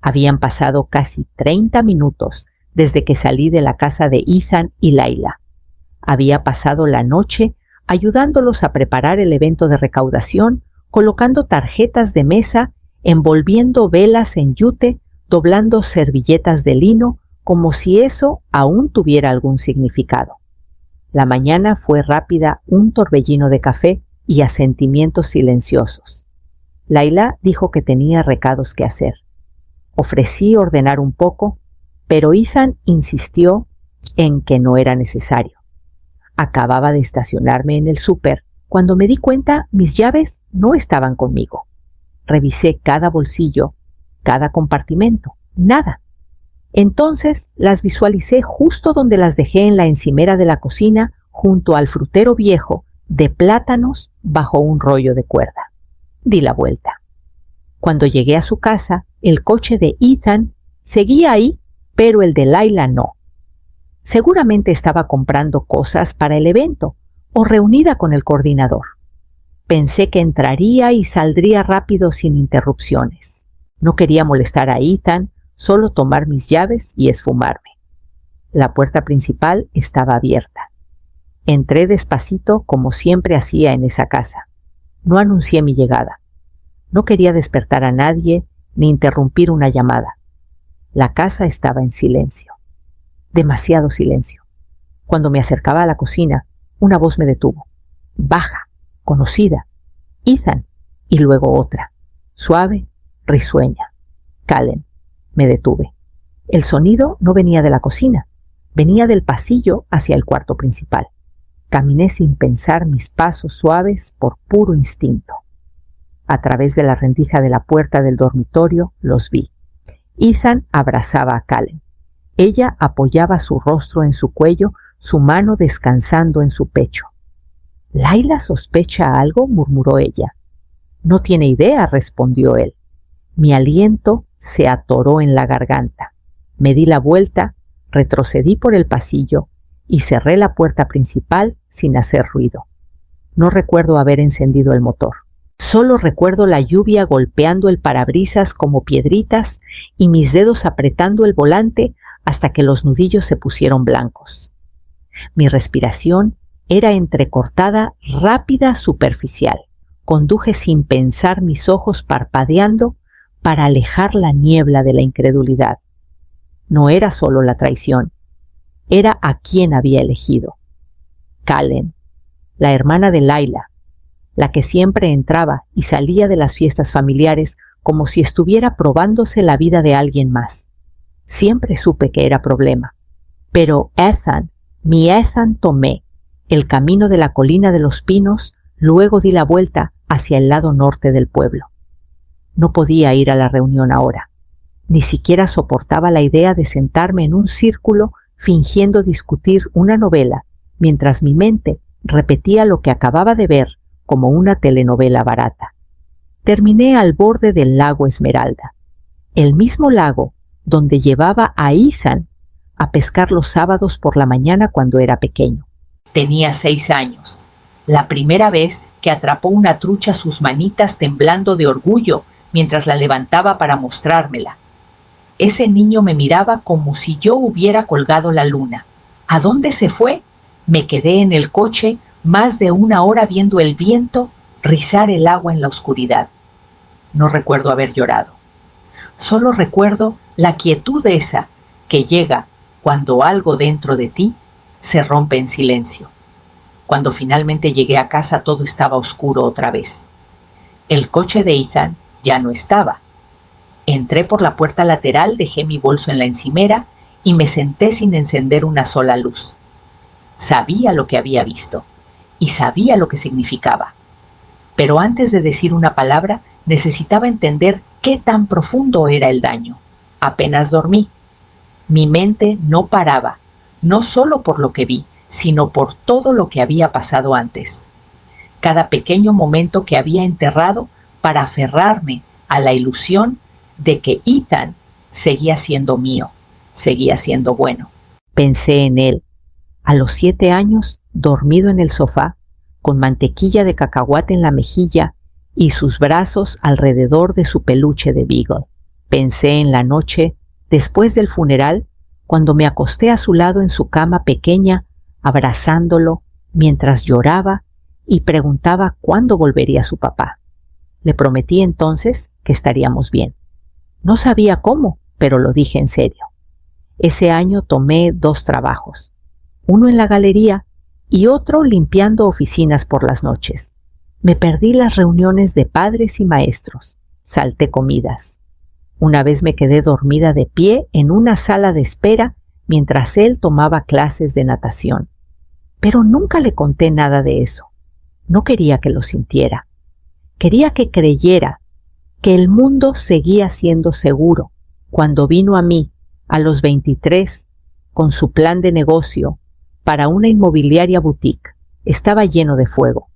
Habían pasado casi 30 minutos desde que salí de la casa de Ethan y Layla. Había pasado la noche ayudándolos a preparar el evento de recaudación, colocando tarjetas de mesa, envolviendo velas en yute, doblando servilletas de lino, como si eso aún tuviera algún significado. La mañana fue rápida, un torbellino de café y asentimientos silenciosos. Layla dijo que tenía recados que hacer. Ofrecí ordenar un poco, pero Ethan insistió en que no era necesario. Acababa de estacionarme en el súper cuando me di cuenta mis llaves no estaban conmigo. Revisé cada bolsillo, cada compartimento, nada. Entonces las visualicé justo donde las dejé en la encimera de la cocina, junto al frutero viejo de plátanos bajo un rollo de cuerda. Di la vuelta. Cuando llegué a su casa, el coche de Ethan seguía ahí, pero el de Layla no. Seguramente estaba comprando cosas para el evento o reunida con el coordinador. Pensé que entraría y saldría rápido sin interrupciones. No quería molestar a Ethan, solo tomar mis llaves y esfumarme. La puerta principal estaba abierta. Entré despacito como siempre hacía en esa casa. No anuncié mi llegada. No quería despertar a nadie ni interrumpir una llamada. La casa estaba en silencio. Demasiado silencio. Cuando me acercaba a la cocina, una voz me detuvo. Baja, conocida. Ethan. Y luego otra. Suave, risueña. Callen. Me detuve. El sonido no venía de la cocina. Venía del pasillo hacia el cuarto principal. Caminé sin pensar mis pasos suaves por puro instinto. A través de la rendija de la puerta del dormitorio los vi. Ethan abrazaba a Callen. Ella apoyaba su rostro en su cuello, su mano descansando en su pecho. «¿Layla sospecha algo?», murmuró ella. «No tiene idea», respondió él. Mi aliento se atoró en la garganta. Me di la vuelta, retrocedí por el pasillo y cerré la puerta principal sin hacer ruido. No recuerdo haber encendido el motor. Solo recuerdo la lluvia golpeando el parabrisas como piedritas y mis dedos apretando el volante hasta que los nudillos se pusieron blancos. Mi respiración era entrecortada, rápida, superficial. Conduje sin pensar, mis ojos parpadeando para alejar la niebla de la incredulidad. No era solo la traición, era a quien había elegido. Callen, la hermana de Layla, la que siempre entraba y salía de las fiestas familiares como si estuviera probándose la vida de alguien más. Siempre supe que era problema. Pero Ethan, mi Ethan, tomé el camino de la colina de los pinos, luego di la vuelta hacia el lado norte del pueblo. No podía ir a la reunión ahora. Ni siquiera soportaba la idea de sentarme en un círculo fingiendo discutir una novela, mientras mi mente repetía lo que acababa de ver como una telenovela barata. Terminé al borde del lago Esmeralda, el mismo lago donde llevaba a Ethan a pescar los sábados por la mañana cuando era pequeño. Tenía 6 años, la primera vez que atrapó una trucha sus manitas temblando de orgullo mientras la levantaba para mostrármela. Ese niño me miraba como si yo hubiera colgado la luna. ¿A dónde se fue? Me quedé en el coche más de 1 hora viendo el viento rizar el agua en la oscuridad. No recuerdo haber llorado. Solo recuerdo la quietud esa que llega cuando algo dentro de ti se rompe en silencio. Cuando finalmente llegué a casa todo estaba oscuro otra vez. El coche de Ethan ya no estaba. Entré por la puerta lateral, dejé mi bolso en la encimera y me senté sin encender una sola luz. Sabía lo que había visto y sabía lo que significaba. Pero antes de decir una palabra, necesitaba entender qué tan profundo era el daño. Apenas dormí. Mi mente no paraba, no solo por lo que vi, sino por todo lo que había pasado antes. Cada pequeño momento que había enterrado para aferrarme a la ilusión de que Ethan seguía siendo mío, seguía siendo bueno. Pensé en él, a los 7 años, dormido en el sofá, con mantequilla de cacahuate en la mejilla y sus brazos alrededor de su peluche de Beagle. Pensé en la noche después del funeral, cuando me acosté a su lado en su cama pequeña, abrazándolo mientras lloraba y preguntaba cuándo volvería su papá. Le prometí entonces que estaríamos bien. No sabía cómo, pero lo dije en serio. Ese año tomé 2 trabajos, uno en la galería y otro limpiando oficinas por las noches. Me perdí las reuniones de padres y maestros, salté comidas. Una vez me quedé dormida de pie en una sala de espera mientras él tomaba clases de natación. Pero nunca le conté nada de eso. No quería que lo sintiera. Quería que creyera que el mundo seguía siendo seguro. Cuando vino a mí, a los 23, con su plan de negocio para una inmobiliaria boutique, estaba lleno de fuego.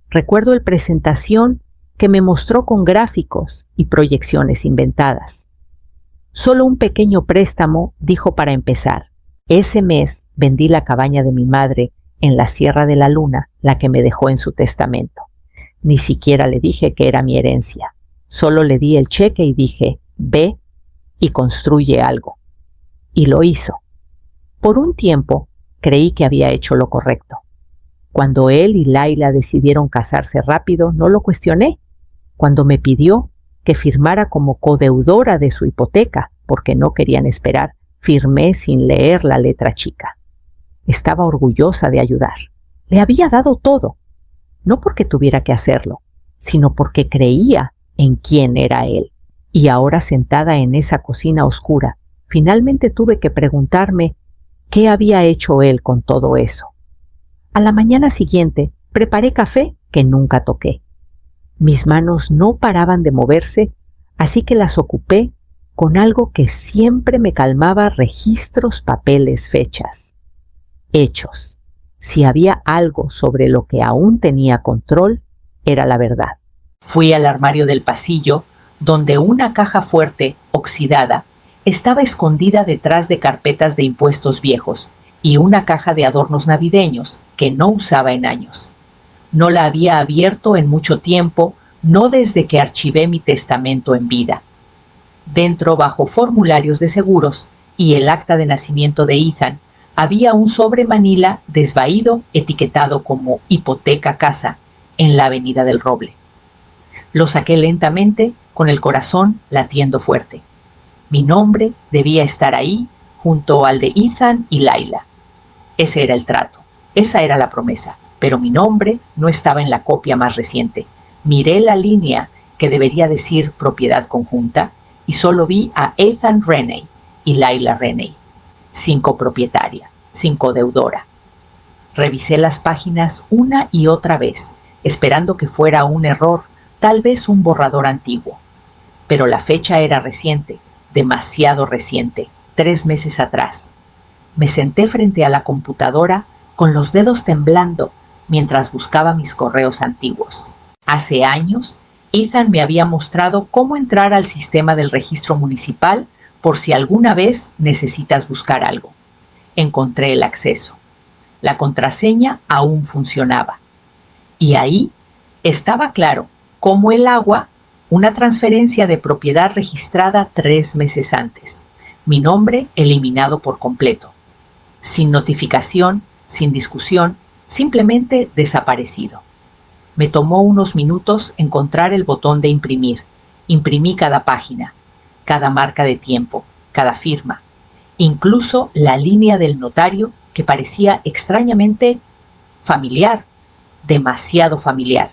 Recuerdo la presentación que me mostró con gráficos y proyecciones inventadas. Solo un pequeño préstamo, dijo para empezar. Ese mes vendí la cabaña de mi madre en la Sierra de la Luna, la que me dejó en su testamento. Ni siquiera le dije que era mi herencia. Solo le di el cheque y dije, ve y construye algo. Y lo hizo. Por un tiempo creí que había hecho lo correcto. Cuando él y Laila decidieron casarse rápido, no lo cuestioné. Cuando me pidió que firmara como codeudora de su hipoteca, porque no querían esperar, firmé sin leer la letra chica. Estaba orgullosa de ayudar. Le había dado todo, no porque tuviera que hacerlo, sino porque creía en quién era él. Y ahora, sentada en esa cocina oscura, finalmente tuve que preguntarme qué había hecho él con todo eso. A la mañana siguiente preparé café que nunca toqué. Mis manos no paraban de moverse, así que las ocupé con algo que siempre me calmaba: registros, papeles, fechas. Hechos. Si había algo sobre lo que aún tenía control, era la verdad. Fui al armario del pasillo, donde una caja fuerte, oxidada, estaba escondida detrás de carpetas de impuestos viejos y una caja de adornos navideños que no usaba en años. No la había abierto en mucho tiempo, no desde que archivé mi testamento en vida. Dentro, bajo formularios de seguros y el acta de nacimiento de Ethan, había un sobre manila desvaído etiquetado como hipoteca casa en la Avenida del Roble. Lo saqué lentamente, con el corazón latiendo fuerte. Mi nombre debía estar ahí, junto al de Ethan y Laila. Ese era el trato, esa era la promesa, pero mi nombre no estaba en la copia más reciente. Miré la línea que debería decir propiedad conjunta y solo vi a Ethan Rennie y Laila Rennie, sin copropietaria, sin codeudora. Revisé las páginas una y otra vez, esperando que fuera un error, tal vez un borrador antiguo. Pero la fecha era reciente, demasiado reciente, 3 meses atrás. Me senté frente a la computadora con los dedos temblando mientras buscaba mis correos antiguos. Hace años, Ethan me había mostrado cómo entrar al sistema del registro municipal por si alguna vez necesitas buscar algo. Encontré el acceso. La contraseña aún funcionaba. Y ahí estaba claro cómo el agua, una transferencia de propiedad registrada 3 meses antes. Mi nombre eliminado por completo. Sin notificación, sin discusión, simplemente desaparecido. Me tomó unos minutos encontrar el botón de imprimir. Imprimí cada página, cada marca de tiempo, cada firma, incluso la línea del notario que parecía extrañamente familiar, demasiado familiar.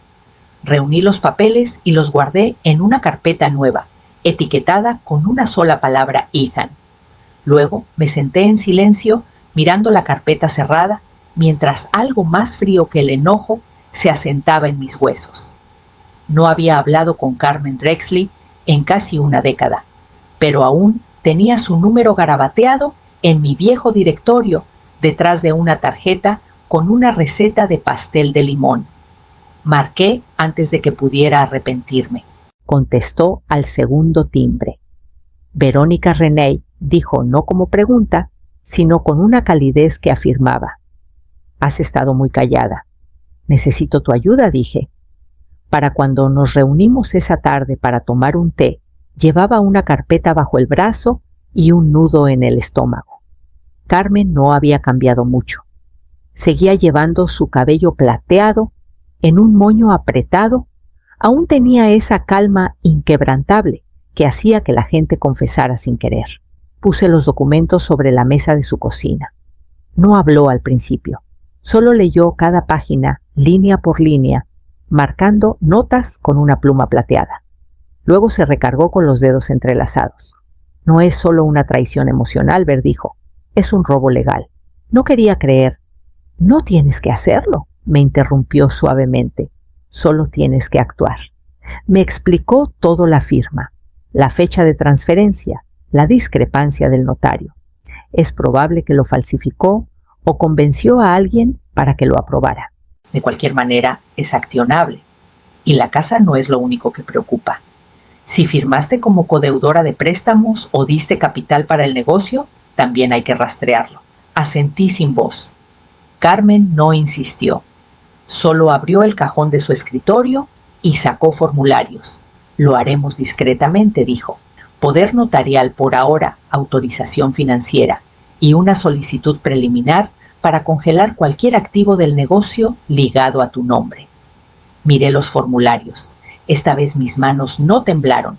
Reuní los papeles y los guardé en una carpeta nueva, etiquetada con una sola palabra Ethan. Luego me senté en silencio mirando la carpeta cerrada mientras algo más frío que el enojo se asentaba en mis huesos. No había hablado con Carmen Drexley en casi una década, pero aún tenía su número garabateado en mi viejo directorio detrás de una tarjeta con una receta de pastel de limón. Marqué antes de que pudiera arrepentirme. Contestó al segundo timbre. Verónica Rennie, dijo no como pregunta, sino con una calidez que afirmaba. Has estado muy callada. Necesito tu ayuda, dije. Para cuando nos reunimos esa tarde para tomar un té, Llevaba una carpeta bajo el brazo y un nudo en el estómago. Carmen no había cambiado mucho. Seguía llevando su cabello plateado en un moño apretado. Aún tenía esa calma inquebrantable que hacía que la gente confesara sin querer. Puse los documentos sobre la mesa de su cocina. No habló al principio. Solo leyó cada página, línea por línea, marcando notas con una pluma plateada. Luego se recargó con los dedos entrelazados. No es solo una traición emocional, dijo. Es un robo legal. No quería creer. No tienes que hacerlo, me interrumpió suavemente. Solo tienes que actuar. Me explicó todo la firma, la fecha de transferencia, la discrepancia del notario. Es probable que lo falsificó o convenció a alguien para que lo aprobara. De cualquier manera, es accionable. Y la casa no es lo único que preocupa. Si firmaste como codeudora de préstamos o diste capital para el negocio, también hay que rastrearlo. Asentí sin voz. Carmen no insistió. Solo abrió el cajón de su escritorio y sacó formularios. Lo haremos discretamente, dijo. Poder notarial por ahora, autorización financiera y una solicitud preliminar para congelar cualquier activo del negocio ligado a tu nombre. Miré los formularios. Esta vez mis manos no temblaron.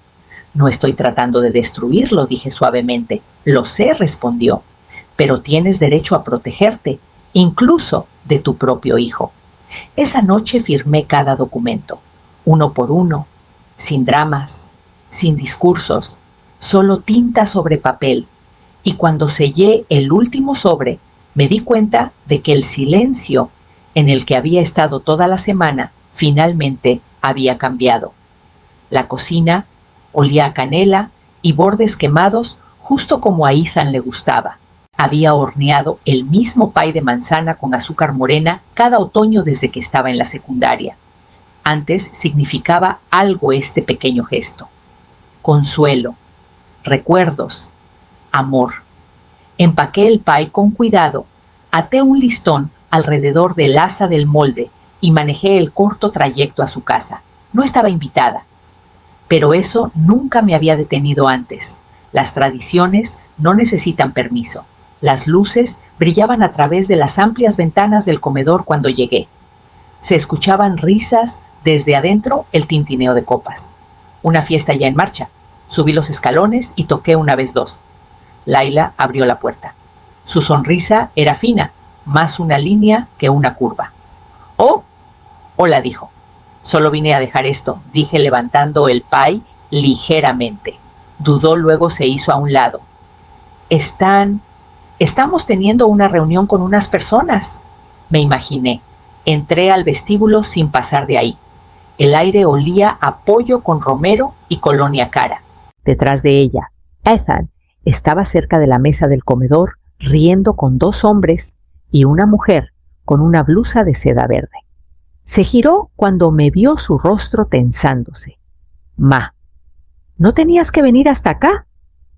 No estoy tratando de destruirlo, dije suavemente. Lo sé, respondió. Pero tienes derecho a protegerte, incluso de tu propio hijo. Esa noche firmé cada documento, uno por uno, sin dramas, sin discursos, solo tinta sobre papel. Y cuando sellé el último sobre, me di cuenta de que el silencio en el que había estado toda la semana finalmente había cambiado. La cocina olía a canela y bordes quemados justo como a Ethan le gustaba. Había horneado el mismo pay de manzana con azúcar morena cada otoño desde que estaba en la secundaria. Antes significaba algo este pequeño gesto. Consuelo, recuerdos, amor. Empaqué el pay con cuidado, até un listón alrededor del asa del molde y manejé el corto trayecto a su casa. No estaba invitada, pero eso nunca me había detenido antes. Las tradiciones no necesitan permiso. Las luces brillaban a través de las amplias ventanas del comedor cuando llegué. Se escuchaban risas, desde adentro el tintineo de copas. Una fiesta ya en marcha. Subí los escalones y toqué una vez dos. Laila abrió la puerta. Su sonrisa era fina, más una línea que una curva. ¡Oh! Hola, dijo. Solo vine a dejar esto, dije levantando el pay ligeramente. Dudó, luego se hizo a un lado. Estamos teniendo una reunión con unas personas, me imaginé. Entré al vestíbulo sin pasar de ahí. El aire olía a pollo con romero y colonia cara. Detrás de ella, Ethan estaba cerca de la mesa del comedor, riendo con dos hombres y una mujer con una blusa de seda verde. Se giró cuando me vio su rostro tensándose. Ma, ¿no tenías que venir hasta acá?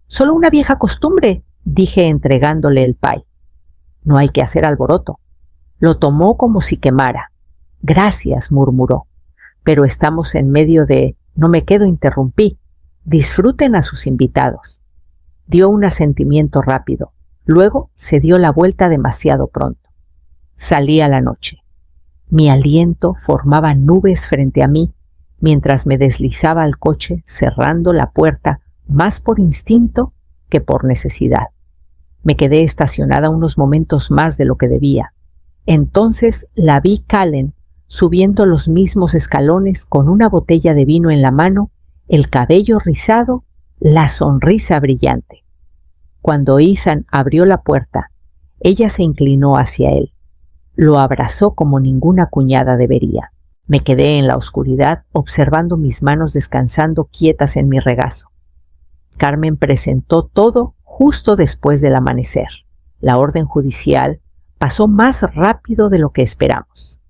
Solo una vieja costumbre, dije entregándole el pay. No hay que hacer alboroto. Lo tomó como si quemara. Gracias, murmuró. Pero estamos en medio de... No me quedo, interrumpí. Disfruten a sus invitados. Dio un asentimiento rápido. Luego se dio la vuelta demasiado pronto. Salí a la noche. Mi aliento formaba nubes frente a mí mientras me deslizaba al coche cerrando la puerta más por instinto que por necesidad. Me quedé estacionada unos momentos más de lo que debía. Entonces la vi Callen subiendo los mismos escalones con una botella de vino en la mano, el cabello rizado, la sonrisa brillante. Cuando Ethan abrió la puerta, ella se inclinó hacia él. Lo abrazó como ninguna cuñada debería. Me quedé en la oscuridad observando mis manos descansando quietas en mi regazo. Carmen presentó todo justo después del amanecer. La orden judicial pasó más rápido de lo que esperamos.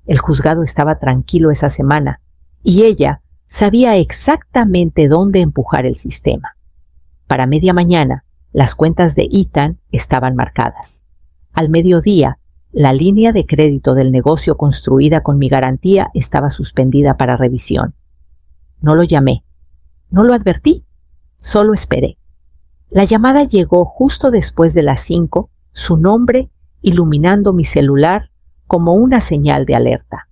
El juzgado estaba tranquilo esa semana y ella sabía exactamente dónde empujar el sistema. Para media mañana, las cuentas de Ethan estaban marcadas. Al mediodía, la línea de crédito del negocio construida con mi garantía estaba suspendida para revisión. No lo llamé. No lo advertí, solo esperé. La llamada llegó justo después de las 5, su nombre iluminando mi celular como una señal de alerta.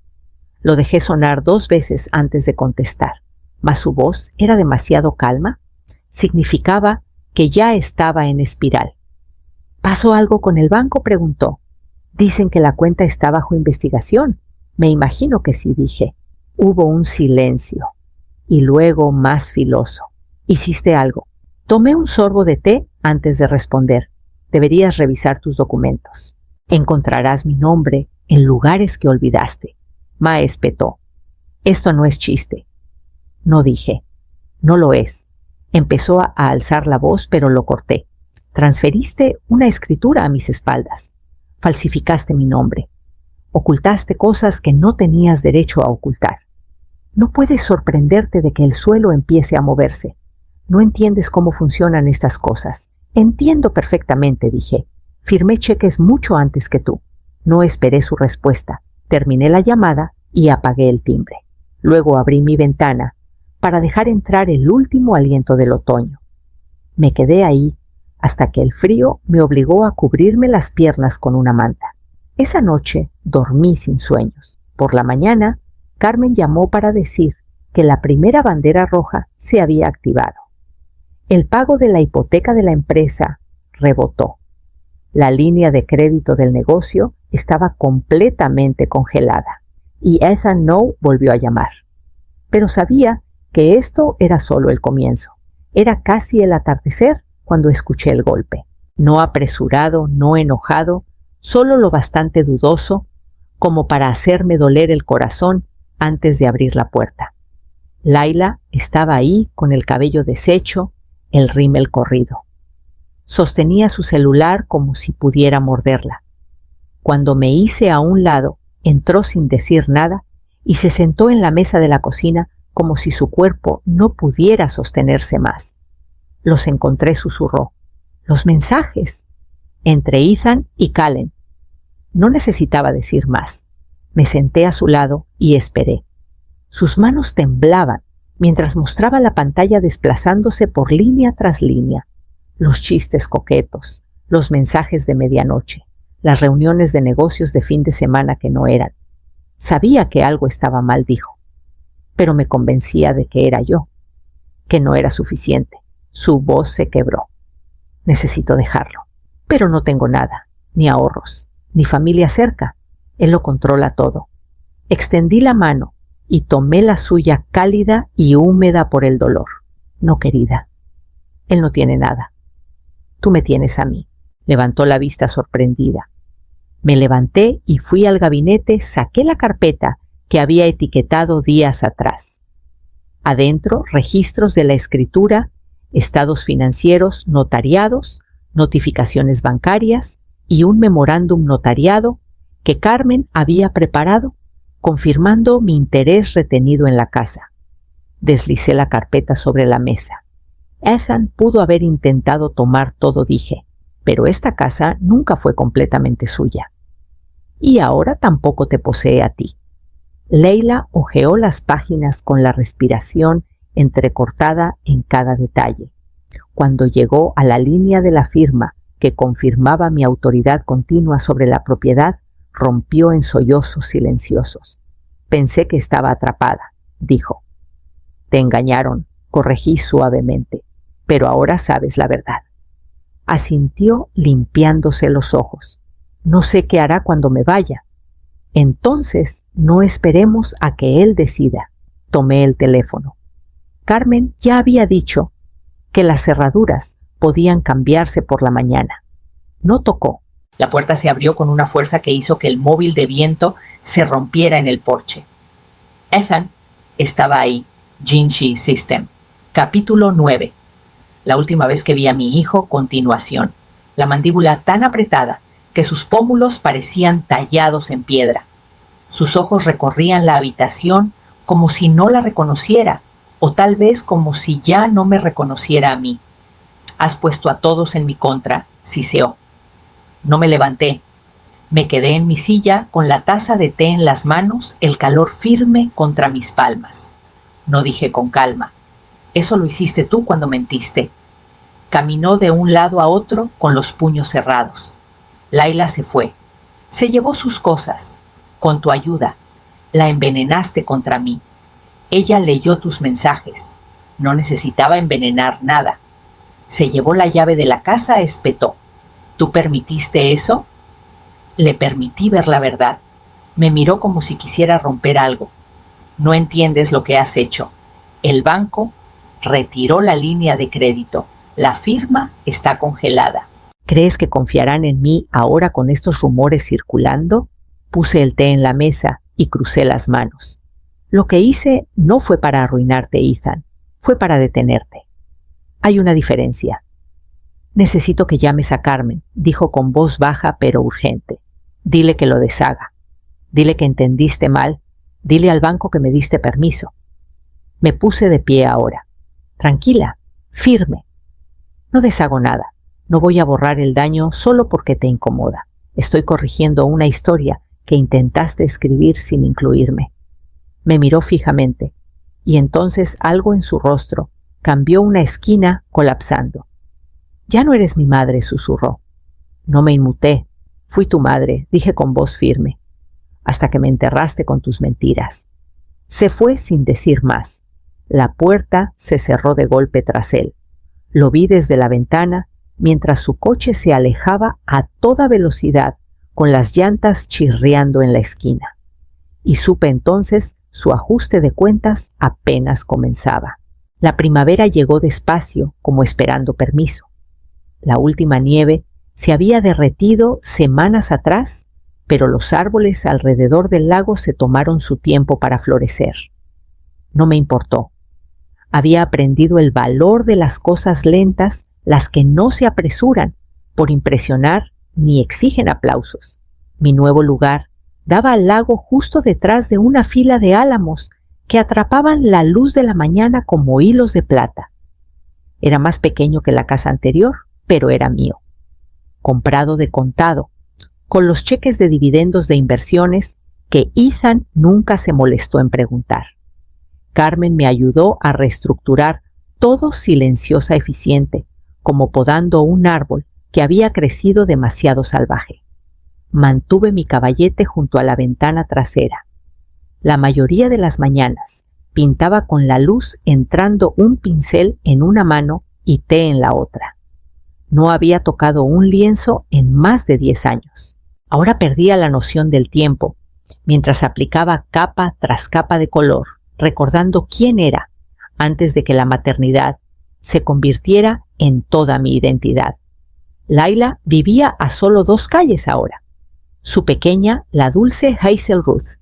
Lo dejé sonar 2 veces antes de contestar, mas su voz era demasiado calma. Significaba que ya estaba en espiral. ¿Pasó algo con el banco?, preguntó. Dicen que la cuenta está bajo investigación. Me imagino que sí, dije. Hubo un silencio. Y luego más filoso. ¿Hiciste algo? Tomé un sorbo de té antes de responder. Deberías revisar tus documentos. Encontrarás mi nombre en lugares que olvidaste. Ma espetó. Esto no es chiste. No dije. No lo es. Empezó a alzar la voz, pero lo corté. Transferiste una escritura a mis espaldas. Falsificaste mi nombre. Ocultaste cosas que no tenías derecho a ocultar. No puedes sorprenderte de que el suelo empiece a moverse. No entiendes cómo funcionan estas cosas. Entiendo perfectamente, dije. Firmé cheques mucho antes que tú. No esperé su respuesta. Terminé la llamada y apagué el timbre. Luego abrí mi ventana para dejar entrar el último aliento del otoño. Me quedé ahí hasta que el frío me obligó a cubrirme las piernas con una manta. Esa noche dormí sin sueños. Por la mañana, Carmen llamó para decir que la primera bandera roja se había activado. El pago de la hipoteca de la empresa rebotó. La línea de crédito del negocio estaba completamente congelada y Ethan No volvió a llamar. Pero sabía que esto era solo el comienzo. Era casi el atardecer cuando escuché el golpe. No apresurado, no enojado, solo lo bastante dudoso como para hacerme doler el corazón antes de abrir la puerta. Laila estaba ahí con el cabello deshecho, el rímel corrido. Sostenía su celular como si pudiera morderla. Cuando me hice a un lado, entró sin decir nada y se sentó en la mesa de la cocina como si su cuerpo no pudiera sostenerse más. Los encontré, susurró. Los mensajes. Entre Ethan y Kallen. No necesitaba decir más. Me senté a su lado y esperé. Sus manos temblaban mientras mostraba la pantalla desplazándose por línea tras línea. Los chistes coquetos, los mensajes de medianoche, las reuniones de negocios de fin de semana que no eran. Sabía que algo estaba mal, dijo. Pero me convencía de que era yo, que no era suficiente. Su voz se quebró. Necesito dejarlo. Pero no tengo nada, ni ahorros, ni familia cerca. Él lo controla todo. Extendí la mano y tomé la suya cálida y húmeda por el dolor. No, querida. Él no tiene nada. Tú me tienes a mí. Levantó la vista sorprendida. Me levanté y fui al gabinete, saqué la carpeta que había etiquetado días atrás. Adentro, registros de la escritura, estados financieros notariados, notificaciones bancarias y un memorándum notariado que Carmen había preparado, confirmando mi interés retenido en la casa. Deslicé la carpeta sobre la mesa. Ethan pudo haber intentado tomar todo, dije, pero esta casa nunca fue completamente suya. Y ahora tampoco te posee a ti. Leila hojeó las páginas con la respiración entrecortada en cada detalle. Cuando llegó a la línea de la firma que confirmaba mi autoridad continua sobre la propiedad, rompió en sollozos silenciosos. Pensé que estaba atrapada, dijo. Te engañaron, corregí suavemente, pero ahora sabes la verdad. Asintió limpiándose los ojos. No sé qué hará cuando me vaya. Entonces no esperemos a que él decida. Tomé el teléfono. Carmen ya había dicho que las cerraduras podían cambiarse por la mañana. No tocó. La puerta se abrió con una fuerza que hizo que el móvil de viento se rompiera en el porche. Ethan estaba ahí. Jinshi System. Capítulo 9. La última vez que vi a mi hijo, continuación. La mandíbula tan apretada que sus pómulos parecían tallados en piedra. Sus ojos recorrían la habitación como si no la reconociera, o tal vez como si ya no me reconociera a mí. Has puesto a todos en mi contra, siseó. No me levanté. Me quedé en mi silla con la taza de té en las manos, el calor firme contra mis palmas. No dije con calma. Eso lo hiciste tú cuando mentiste. Caminó de un lado a otro con los puños cerrados. Layla se fue. Se llevó sus cosas. Con tu ayuda. La envenenaste contra mí. Ella leyó tus mensajes. No necesitaba envenenar nada. Se llevó la llave de la casa, espetó. ¿Tú permitiste eso? Le permití ver la verdad. Me miró como si quisiera romper algo. No entiendes lo que has hecho. El banco retiró la línea de crédito. La firma está congelada. ¿Crees que confiarán en mí ahora con estos rumores circulando? Puse el té en la mesa y crucé las manos. Lo que hice no fue para arruinarte, Ethan. Fue para detenerte. Hay una diferencia. Necesito que llames a Carmen, dijo con voz baja pero urgente. Dile que lo deshaga. Dile que entendiste mal. Dile al banco que me diste permiso. Me puse de pie ahora. Tranquila, firme. No deshago nada. No voy a borrar el daño solo porque te incomoda. Estoy corrigiendo una historia que intentaste escribir sin incluirme. Me miró fijamente, y entonces algo en su rostro cambió una esquina colapsando. Ya no eres mi madre, susurró. No me inmuté. Fui tu madre, dije con voz firme, hasta que me enterraste con tus mentiras. Se fue sin decir más. La puerta se cerró de golpe tras él. Lo vi desde la ventana mientras su coche se alejaba a toda velocidad con las llantas chirriando en la esquina. Y supe entonces su ajuste de cuentas apenas comenzaba. La primavera llegó despacio, como esperando permiso. La última nieve se había derretido semanas atrás, pero los árboles alrededor del lago se tomaron su tiempo para florecer. No me importó. Había aprendido el valor de las cosas lentas, las que no se apresuran por impresionar ni exigen aplausos. Mi nuevo lugar daba al lago justo detrás de una fila de álamos que atrapaban la luz de la mañana como hilos de plata. Era más pequeño que la casa anterior, pero era mío. Comprado de contado, con los cheques de dividendos de inversiones que Ethan nunca se molestó en preguntar. Carmen me ayudó a reestructurar todo silenciosa eficiente, como podando un árbol que había crecido demasiado salvaje. Mantuve mi caballete junto a la ventana trasera. La mayoría de las mañanas pintaba con la luz entrando un pincel en una mano y té en la otra. No había tocado un lienzo en más de 10 años. Ahora perdía la noción del tiempo, mientras aplicaba capa tras capa de color, recordando quién era antes de que la maternidad se convirtiera en toda mi identidad. Layla vivía a solo 2 calles ahora. Su pequeña, la dulce Hazel Ruth,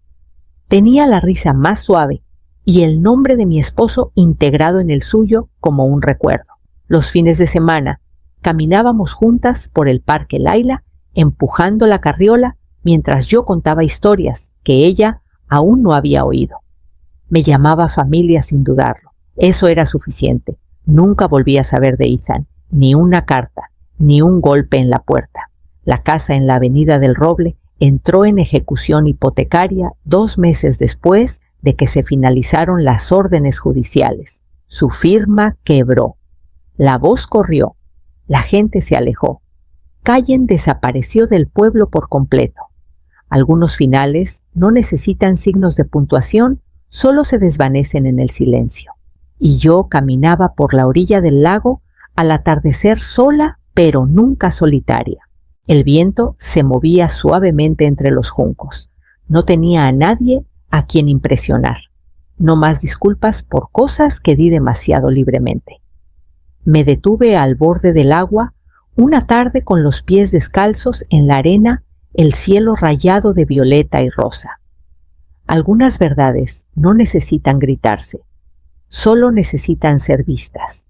tenía la risa más suave y el nombre de mi esposo integrado en el suyo como un recuerdo. Los fines de semana caminábamos juntas por el parque Layla, empujando la carriola mientras yo contaba historias que ella aún no había oído. Me llamaba familia sin dudarlo. Eso era suficiente. Nunca volví a saber de Ethan, ni una carta, ni un golpe en la puerta. La casa en la Avenida del Roble entró en ejecución hipotecaria 2 meses después de que se finalizaron las órdenes judiciales. Su firma quebró. La voz corrió. La gente se alejó. Callen desapareció del pueblo por completo. Algunos finales no necesitan signos de puntuación, solo se desvanecen en el silencio. Y yo caminaba por la orilla del lago al atardecer sola, pero nunca solitaria. El viento se movía suavemente entre los juncos. No tenía a nadie a quien impresionar. No más disculpas por cosas que di demasiado libremente. Me detuve al borde del agua una tarde con los pies descalzos en la arena, el cielo rayado de violeta y rosa. Algunas verdades no necesitan gritarse, solo necesitan ser vistas.